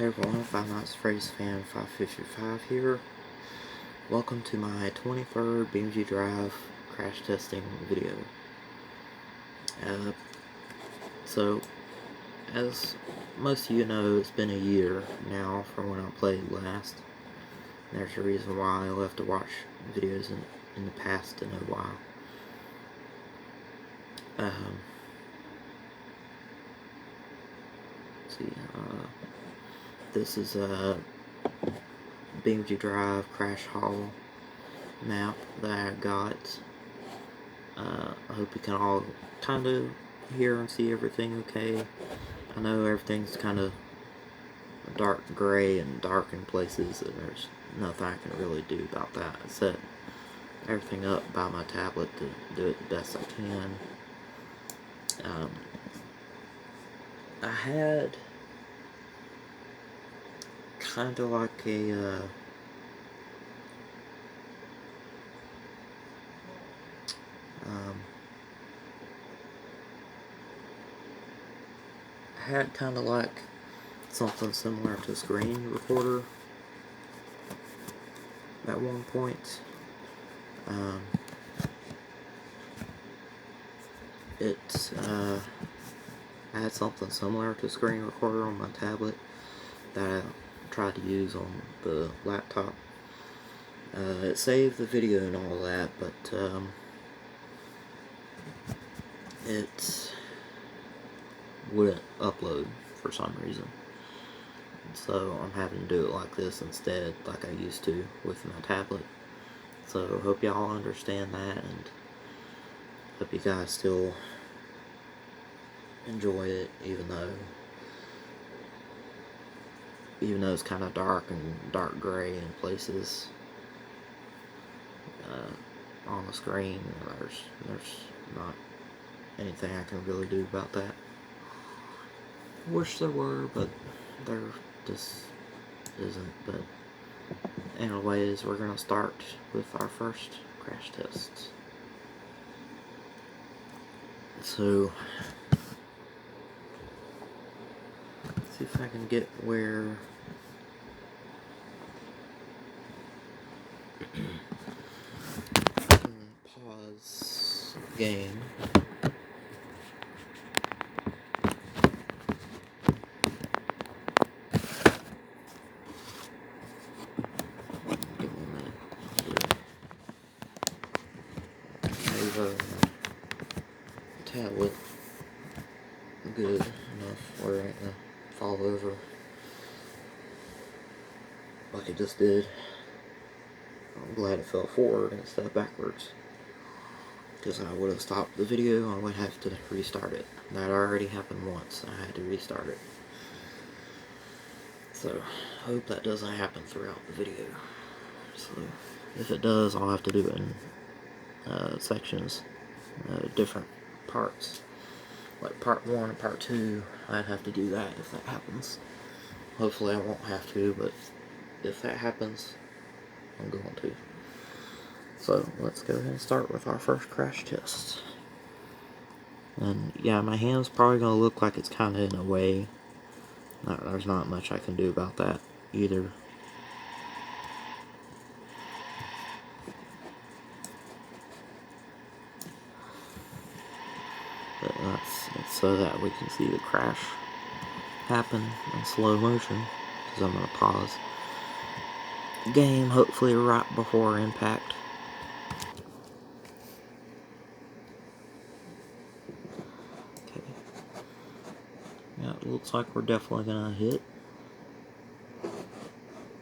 Hey everyone, Five Nights at Freddy's Fan 555 here. Welcome to my 23rd BeamNG Drive crash testing video. So, as most of you know, it's been a year now from when I played last. There's a reason why I left to watch videos in the past to know why. Let's see, this is a BeamNG Drive Crash Hall map that I got. I hope you can all kind of hear and see everything okay. I know everything's kind of dark gray and dark in places, and there's nothing I can really do about that. I set everything up by my tablet to do it the best I can. I had kind of like a something similar to a screen recorder at one point. I had something similar to a screen recorder on my tablet that I tried to use on the laptop. It saved the video and all that, but it wouldn't upload for some reason. So I'm having to do it like this instead, like I used to with my tablet. So hope y'all understand that, and hope you guys still enjoy it, even though it's kind of dark and dark gray in places. On the screen, there's not anything I can really do about that. Wish there were, but there just isn't. But anyways, we're gonna start with our first crash test. So, let's see if I can get where pause game. Give me a minute. Save tablet good enough where it ain't gonna fall over like it just did. I'm glad it fell forward instead of backwards, because I would have stopped the video and I would have to restart it. That already happened once. I had to restart it. So, hope that doesn't happen throughout the video. So, if it does, I'll have to do it in sections, different parts. Like part 1 and part 2, I'd have to do that if that happens. Hopefully I won't have to, but if that happens, I'm going to. So, let's go ahead and start with our first crash test. And yeah, my hand's probably going to look like it's kind of in a way. There's not much I can do about that either. But that's so that we can see the crash happen in slow motion, because I'm going to pause the game, hopefully right before impact. Okay. Yeah, it looks like we're definitely going to hit.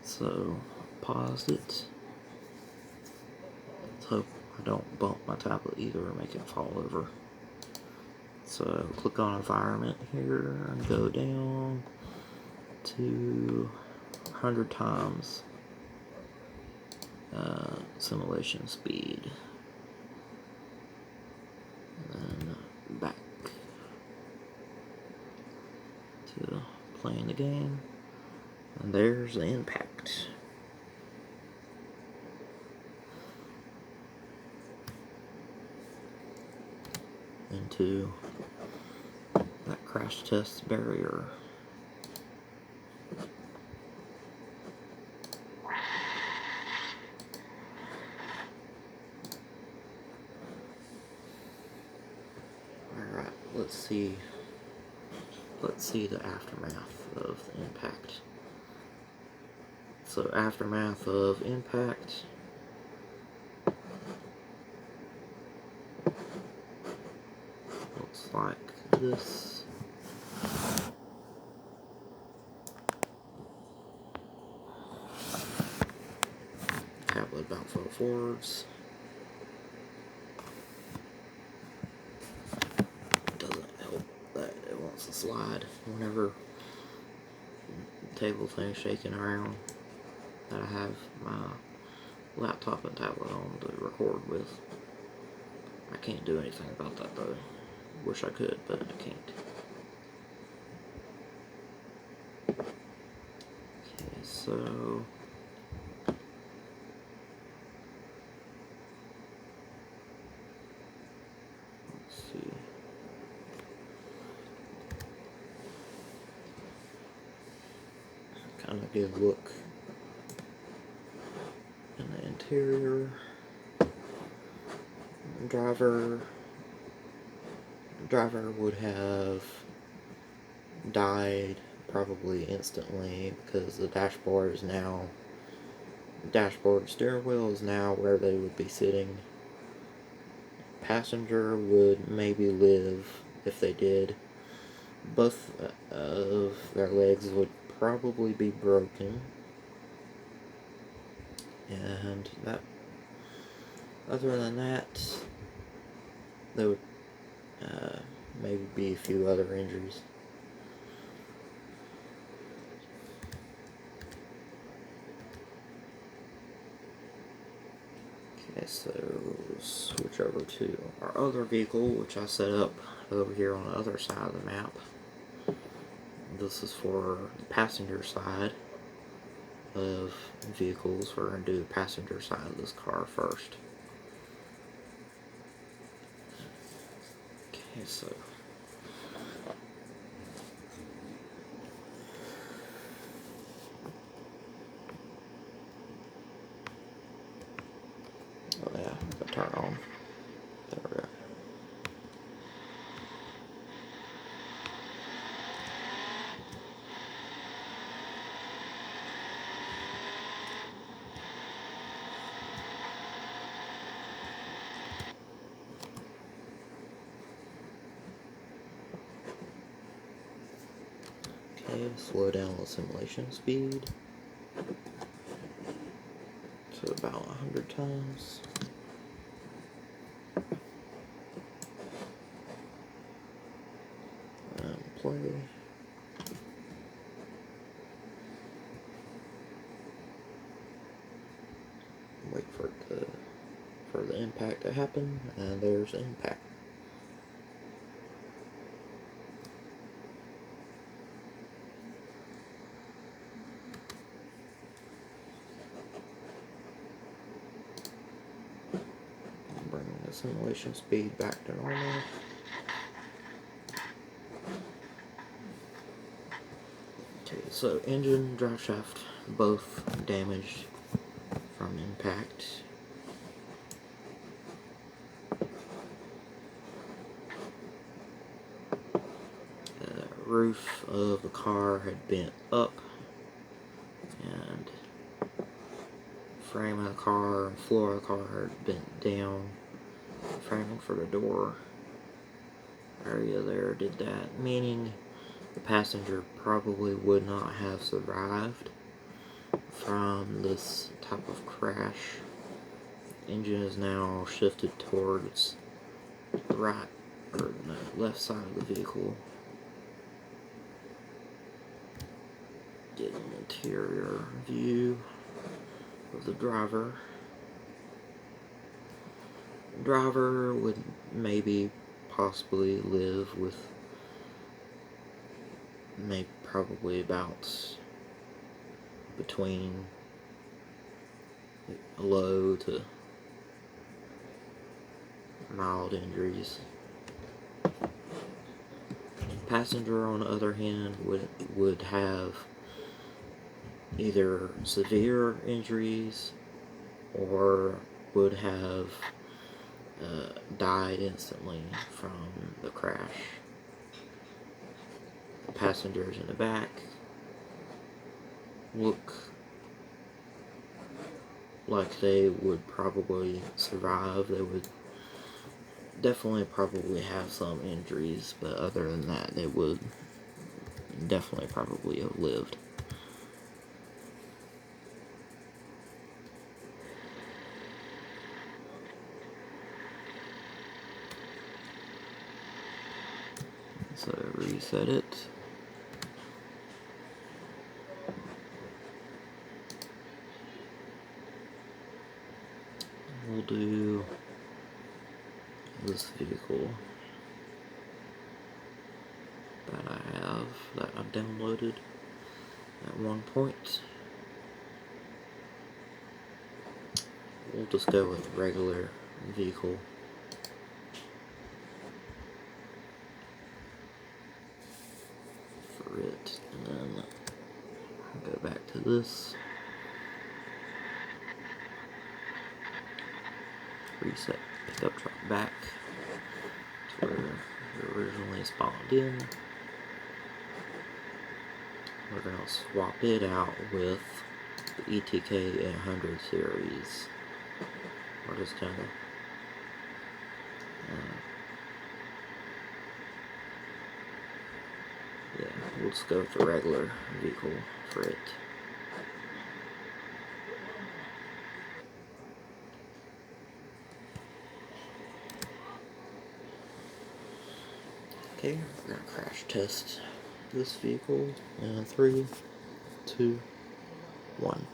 So, paused it. Let's hope I don't bump my tablet either or make it fall over. So, click on environment here and go down to 100 times simulation speed. And then back to playing the game. And there's the impact. Into that crash test barrier. let's see the aftermath of the impact. So aftermath of impact. Looks like this. Tablet about foot forwards. Doesn't help that it wants to slide whenever the table thing's shaking around. That I have my laptop and tablet on to record with. I can't do anything about that though. Wish I could, but I can't. Okay, so let's see. Kind of give a look in the interior. Driver would have died probably instantly because the dashboard steering wheel is now where they would be sitting. Passenger would maybe live if they did. Both of their legs would probably be broken, and that, other than that, there would maybe be a few other injuries. Okay, so switch over to our other vehicle, which I set up over here on the other side of the map. This is for the passenger side of vehicles. We're going to do the passenger side of this car first. Okay, so oh yeah, gotta turn on. There we go. Okay, slow down the simulation speed to about 100 times. And play. Wait for the impact to happen, and there's impact. Bring the simulation speed back to normal. Okay, so engine, drive shaft, both damaged from impact. The roof of the car had bent up, and frame of the car and floor of the car had bent down. Framing for the door area there did that, meaning the passenger probably would not have survived from this type of crash. Engine is now shifted towards the right, or the left side of the vehicle. Get an interior view of the driver. Driver would maybe possibly live with probably about between low to mild injuries. Passenger, on the other hand, would have either severe injuries or would have died instantly from the crash. passengers in the back look like they would probably survive. They would definitely probably have some injuries, but other than that, they would definitely probably have lived. So reset it. We'll do this vehicle that I have, that I downloaded at one point. We'll just go with regular vehicle. For it, and then go back to this. Reset pickup truck back to where it originally spawned in. We're going to swap it out with the ETK 800 series. We're just going to yeah, we'll just go with the regular vehicle for it. Okay, we're going to crash test this vehicle in 3, 2, 1.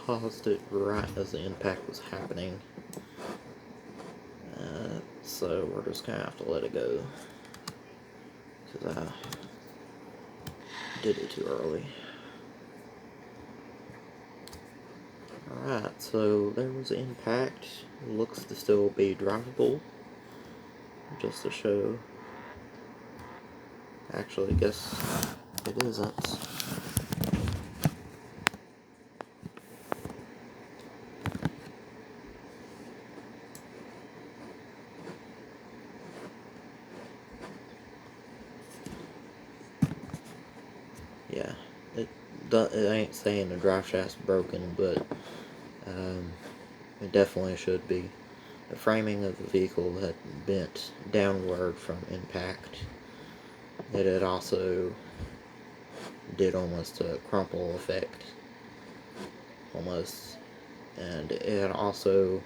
Paused it right as the impact was happening. So we're just gonna have to let it go, because I did it too early. Alright, so there was an impact. It looks to still be drivable. Just to show. Actually, I guess it isn't. Yeah, it ain't saying the drive shaft's broken, but it definitely should be. The framing of the vehicle had bent downward from impact. It had also did almost a crumple effect, almost, and it had also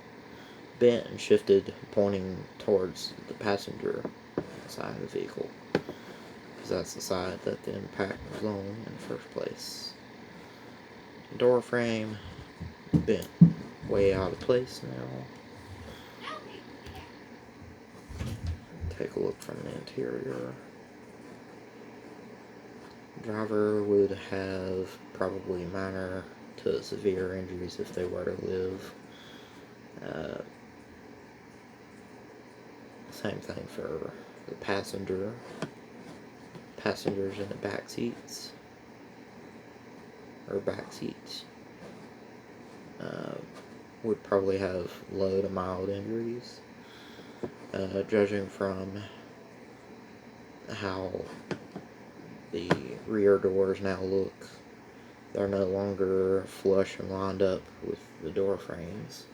bent and shifted, pointing towards the passenger side of the vehicle, because that's the side that the impact was on in the first place. Door frame bent way out of place now. Take a look from the interior. Driver would have probably minor to severe injuries if they were to live. Same thing for the passengers in the back seats, would probably have low to mild injuries. Judging from how the rear doors now look, they're no longer flush and lined up with the door frames.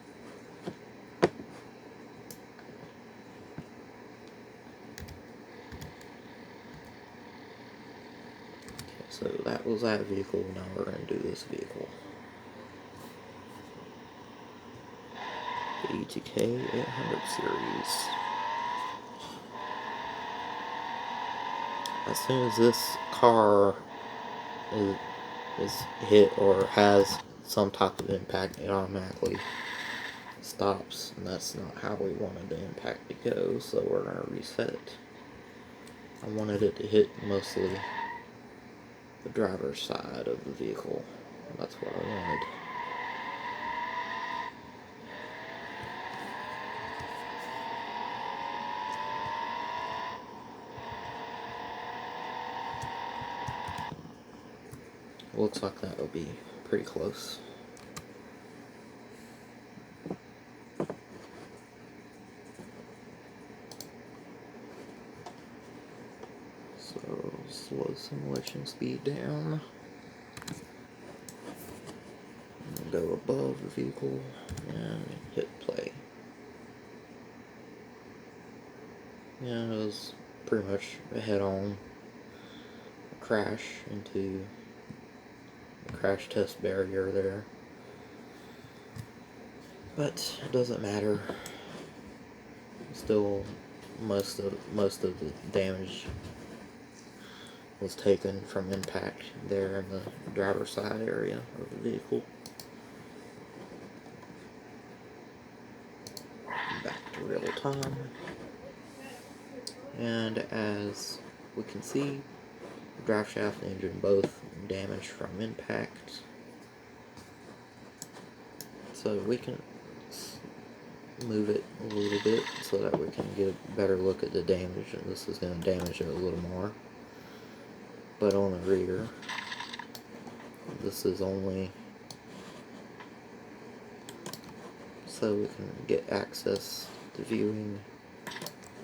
So that was that vehicle. Now we're going to do this vehicle. The ETK 800 series. As soon as this car is hit or has some type of impact, it automatically stops, and that's not how we wanted the impact to go, so we're going to reset it. I wanted it to hit mostly the driver's side of the vehicle. That's what I wanted. Looks like that will be pretty close. So slow simulation speed down. And go above the vehicle and hit play. Yeah, it was pretty much a head-on crash into the crash test barrier there. But it doesn't matter. Still, most of the damage was taken from impact there in the driver's side area of the vehicle. Back to real time. And as we can see, the drive shaft and engine both damaged from impact. So we can move it a little bit so that we can get a better look at the damage, and this is going to damage it a little more. But on the rear, this is only so we can get access to viewing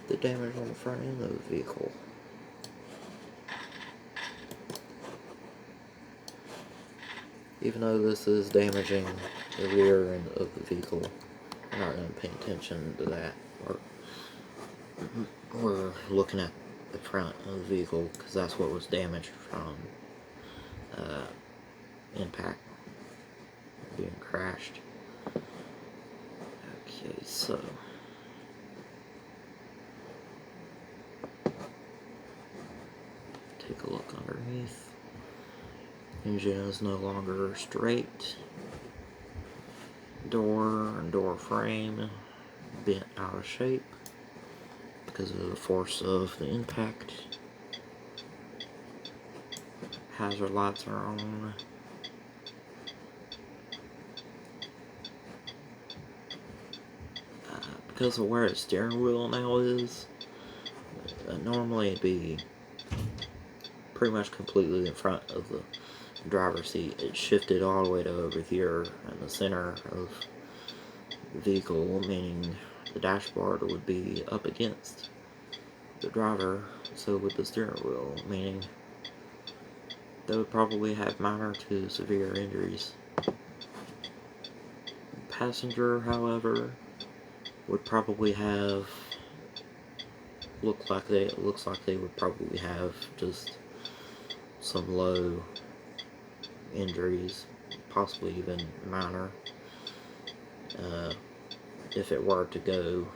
the damage on the front end of the vehicle. Even though this is damaging the rear end of the vehicle, we're not going to pay attention to that. We're looking at the front of the vehicle because that's what was damaged from impact, being crashed. Okay, so take a look underneath. Engine is no longer straight. Door and door frame bent out of shape because of the force of the impact. Hazard lights are on. Because of where the steering wheel now is, normally it'd be pretty much completely in front of the driver's seat. It shifted all the way to over here in the center of the vehicle, meaning the dashboard would be up against the driver, so with the steering wheel, meaning they would probably have minor to severe injuries. Passenger, however, would probably have looks like they would probably have just some low injuries, possibly even minor, if it were to go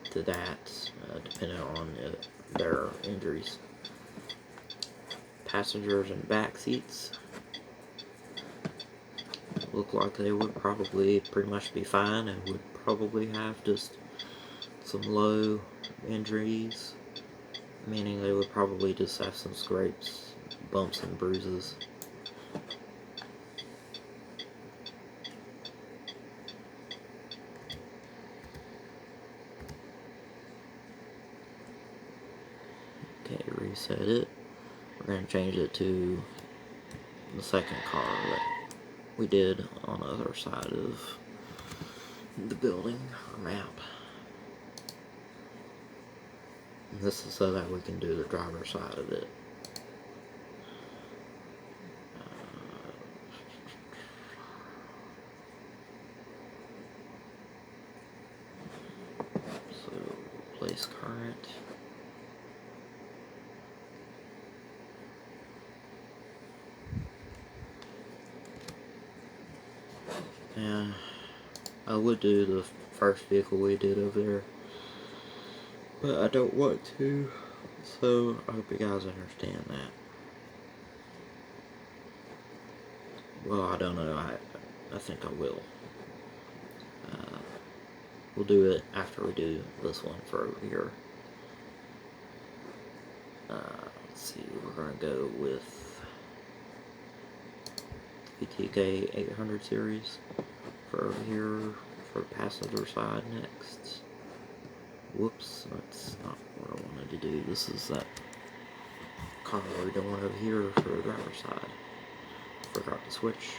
to that, depending on their injuries. Passengers in back seats look like they would probably pretty much be fine and would probably have just some low injuries, meaning they would probably just have some scrapes, bumps and bruises. Okay, reset it. We're going to change it to the second car that we did on the other side of the building or map. And this is so that we can do the driver's side of it. So, replace current. Yeah, I would do the first vehicle we did over there, but I don't want to, so I hope you guys understand that. Well, I don't know, I think I will. We'll do it after we do this one for over here. Let's see, we're going to go with VTK 800 series for over here for passenger side next. Whoops, that's not what I wanted to do. This is that car we're doing over here for the driver's side. Forgot to switch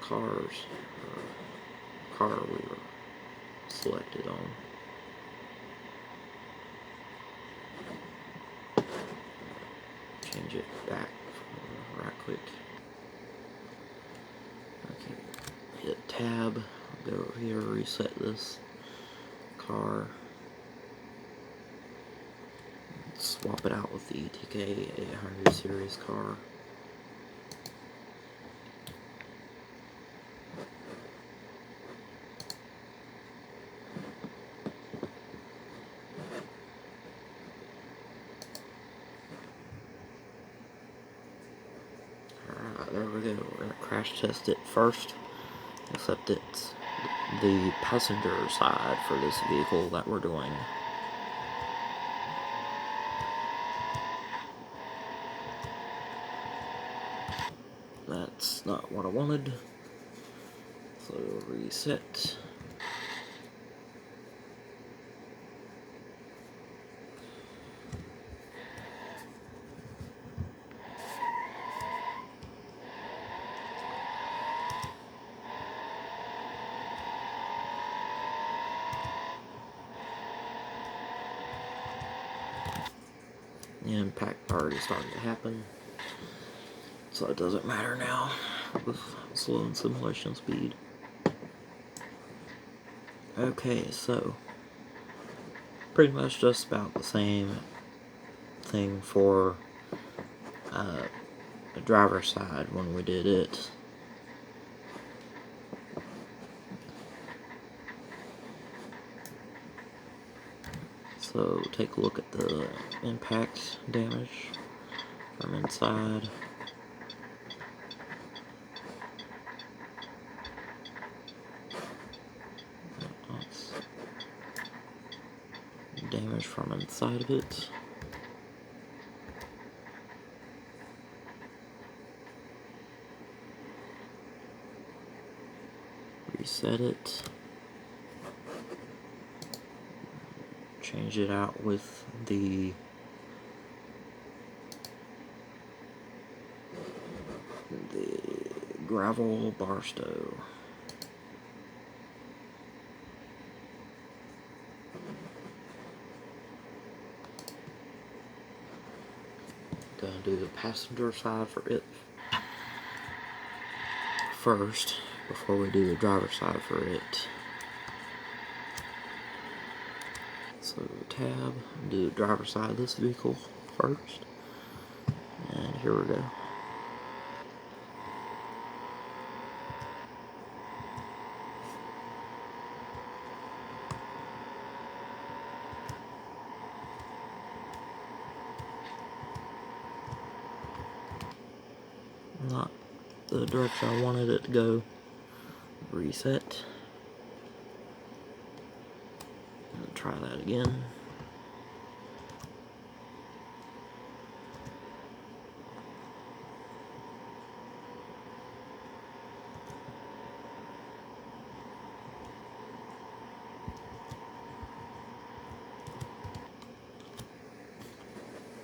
cars, car we were selected on. Change it back, right click. Okay, hit tab, go over here, reset this car. Swap it out with the ETK 800 series car. Alright, there we go. We're going to crash test it first, except it's the passenger side for this vehicle that we're doing. That's not what I wanted, so reset. The impact already started to happen, so it doesn't matter now with slowing simulation speed. Okay, so pretty much just about the same thing for the driver's side when we did it. So take a look at the impact damage from inside. That's damage from inside of it. Reset it. Change it out with the gravel Barstow. Gonna do the passenger side for it first before we do the driver's side for it. So tab, do the driver's side of this vehicle first, and here we go. Not the direction I wanted it to go. Reset. And try that again.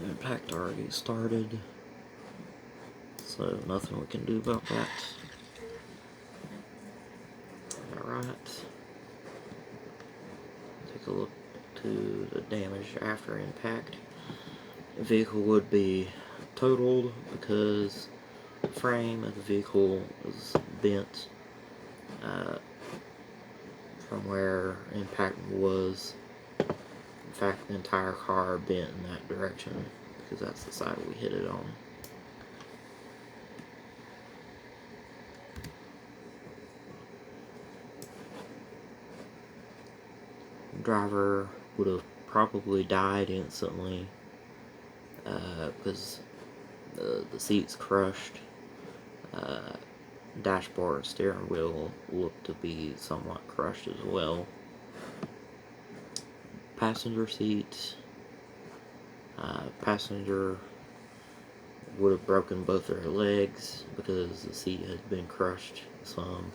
Impact already started, so nothing we can do about that. Alright. Take a look to the damage after impact. The vehicle would be totaled because the frame of the vehicle is bent from where impact was. In fact, the entire car bent in that direction because that's the side we hit it on. The driver would have probably died instantly because the seat's crushed. Dashboard and steering wheel look to be somewhat crushed as well. Passenger seat, passenger would have broken both their legs because the seat had been crushed some.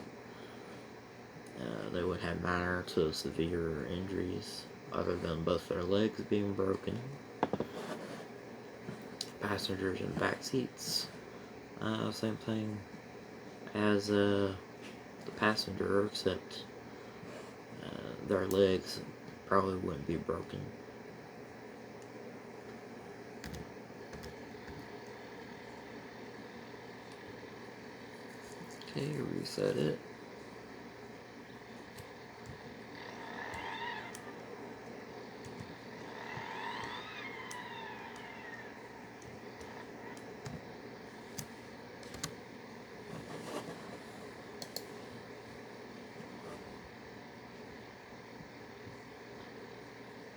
They would have minor to severe injuries other than both their legs being broken. passengers in back seats, same thing as the passenger, except their legs probably wouldn't be broken. Okay, reset it.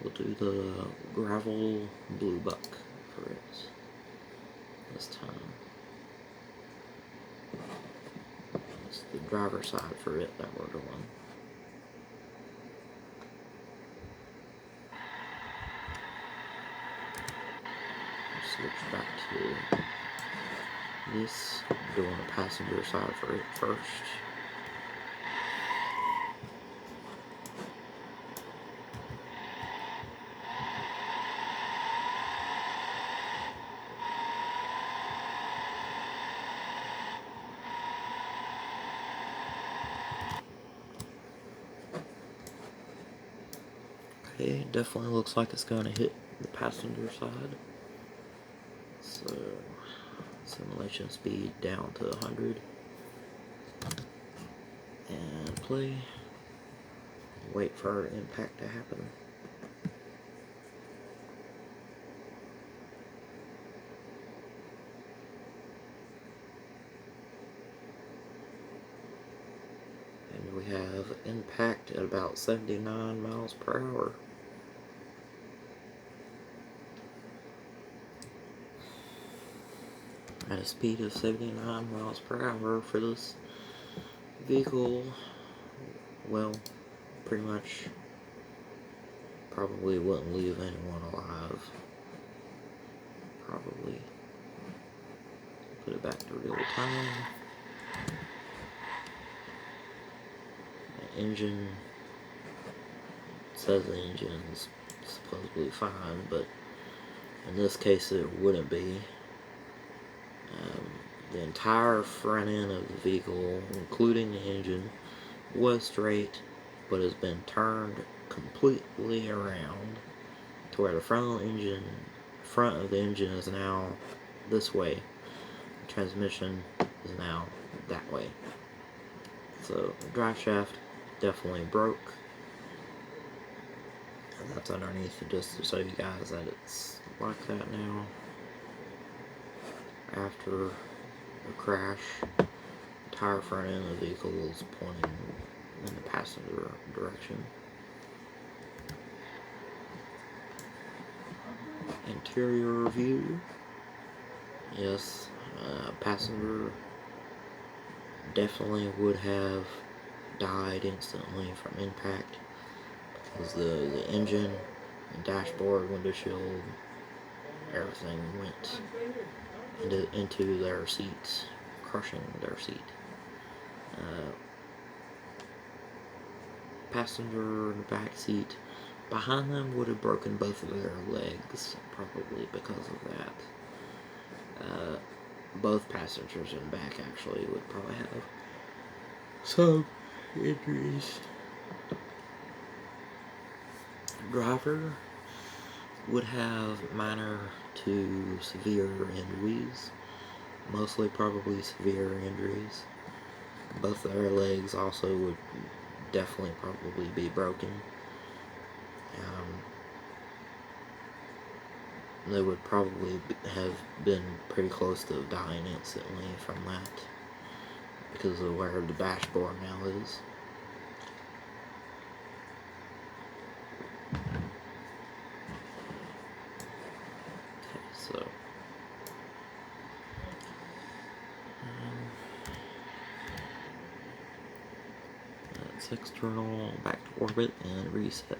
We'll do the gravel blue buck for it this time. It's the driver's side for it that we're doing. Switch back to this, doing the passenger side for it first. Okay, definitely looks like it's going to hit the passenger side. So, simulation speed down to 100. And play. Wait for our impact to happen. And we have impact at about 79 miles per hour. At a speed of 79 miles per hour for this vehicle, well, pretty much probably wouldn't leave anyone alive. Probably. Put it back to real time. The engine says the engine's supposedly fine, but in this case it wouldn't be. The entire front end of the vehicle, including the engine, was straight, but has been turned completely around to where the front of the engine is now this way. The transmission is now that way. So the drive shaft definitely broke. And that's underneath it, just to show you guys that it's like that now. After the crash, the entire front end of the vehicle is pointing in the passenger direction. Interior view. Yes, passenger definitely would have died instantly from impact, because the engine and dashboard, window shield, everything went into their seats, crushing their seat. Passenger in the back seat behind them would have broken both of their legs, probably because of that. Both passengers in the back actually would probably have some injuries. Driver would have minor to severe injuries, mostly probably severe injuries. Both of their legs also would definitely probably be broken. They would probably have been pretty close to dying instantly from that, because of where the dashboard now is. Okay, so that's external, back to orbit, and reset.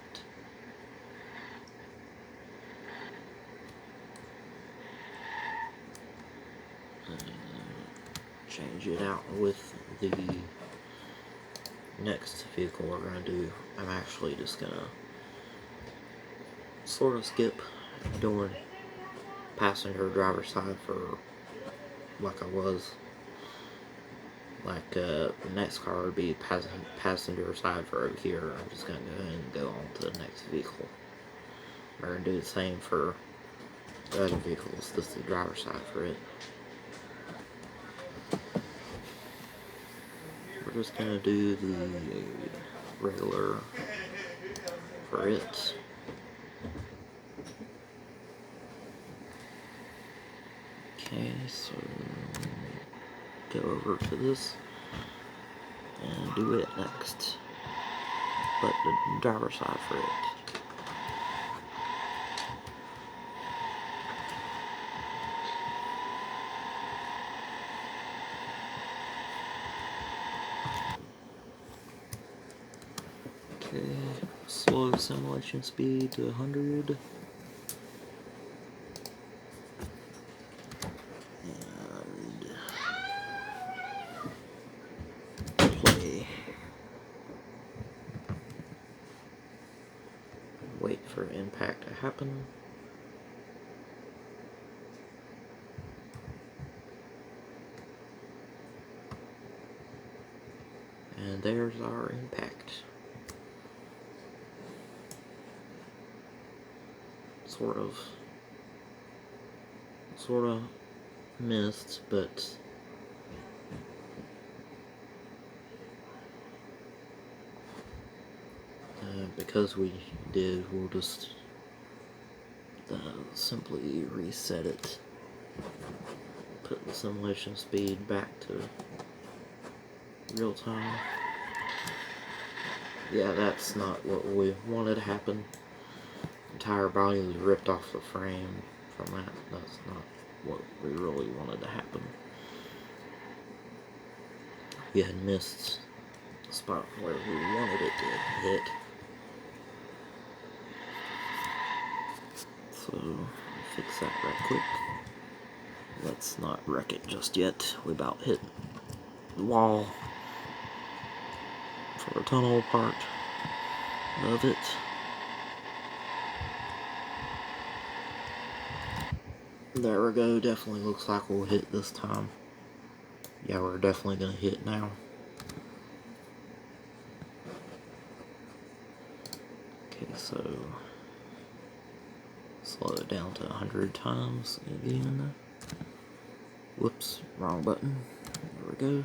Change it out with the next vehicle we're going to do. I'm actually just going to sort of skip doing passenger driver side for like I was. Like the next car would be passenger side for over here. I'm just gonna go ahead and go on to the next vehicle. We're gonna do the same for the other vehicles. This is the driver's side for it. We're just gonna do the regular for it. Okay, so go over to this and do it next, but the driver's side for it. Okay, slow simulation speed to 100. And play. Wait for impact to happen. And there's our impact. Sort of missed, but because we did, we'll just simply reset it. Put the simulation speed back to real time. Yeah, that's not what we wanted to happen. Entire body was ripped off the frame from that. That's not what we really wanted to happen. We had missed the spot where we wanted it to hit. So, fix that right quick. Let's not wreck it just yet. We about hit the wall for a tunnel part of it. There we go, definitely looks like we'll hit this time. Yeah, we're definitely gonna hit now. Okay, so slow it down to 100 times again. Whoops, wrong button. There we go.